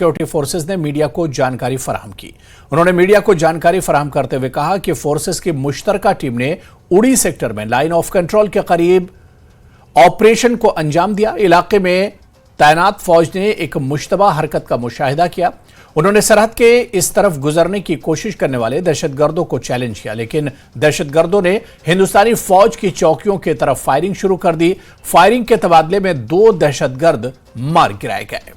Security forces ने media को जानकारी फराहम की। उन्होंने मीडिया को जानकारी फराहम करते हुए कहा कि फोर्सेस की मुश्तरका टीम ने उड़ी सेक्टर में लाइन ऑफ कंट्रोल के करीब ऑपरेशन को अंजाम दिया। इलाके में तैनात फौज ने एक मुश्तबा हरकत का मुशाहिदा किया। उन्होंने सरहद के इस तरफ गुजरने की कोशिश करने वाले दहशतगर्दों को चैलेंज किया, लेकिन दहशतगर्दों ने हिंदुस्तानी फौज की चौकियों की तरफ फायरिंग शुरू कर दी। फायरिंग के तबादले में 2 दहशतगर्द मार गिराए गए।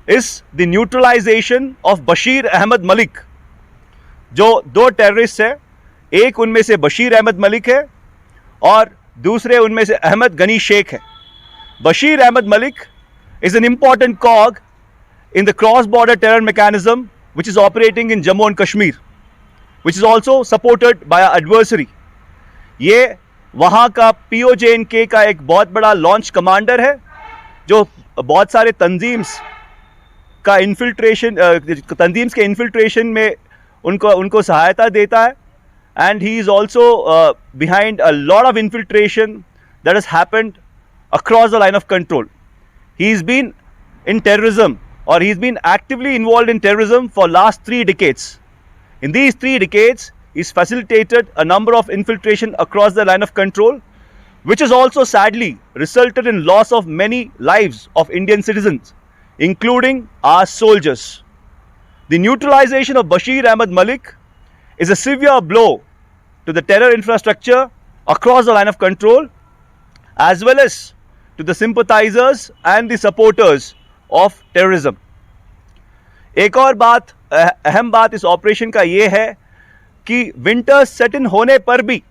Is the neutralisation of Bashir Ahmad Malik, जो 2 टेररिस्ट है, एक उनमें से बशीर अहमद मलिक है और दूसरे उनमें से अहमद गनी शेख है। Bashir Ahmad Malik is an important cog in the cross-border terror mechanism which is operating in Jammu and Kashmir, which is also supported by our adversary. ये वहाँ का POJNK का एक बहुत बड़ा लॉन्च कमांडर है जो बहुत सारे तंजीम्स के इन्फिल्ट्रेशन में उनको सहायता देता है। And he is also behind a lot of infiltration that has happened across the line of control. He's been in terrorism, or he's been actively involved in terrorism for last 3 decades. In these 3 decades, he's facilitated a number of infiltration across the line of control, which has also sadly resulted in loss of many lives of Indian citizens, including our soldiers. The neutralization of Bashir Ahmed Malik is a severe blow to the terror infrastructure across the line of control, as well as to the sympathizers and the supporters of terrorism. एक और बात, अहम बात इस operation का ये है कि विंटर सेट इन होने पर भी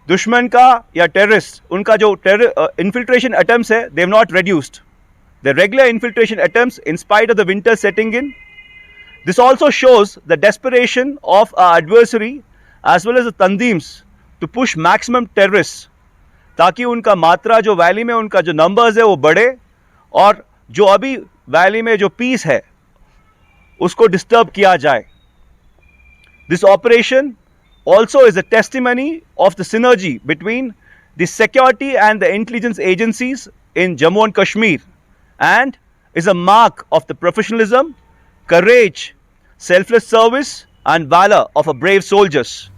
दुश्मन का या टेररिस्ट उनका जो infiltration attempts है, they have not reduced. The regular infiltration attempts in spite of the winter setting in. This also shows the desperation of our adversary as well as the tandeems to push maximum terrorists, ताकि उनका मात्रा जो valley में उनका जो numbers है वो बढ़े और जो अभी वैली में जो पीस है उसको डिस्टर्ब किया जाए। This operation also is a testimony of the synergy between the security and the intelligence agencies in Jammu and Kashmir, and is a mark of the professionalism, courage, selfless service and valor of our brave soldiers.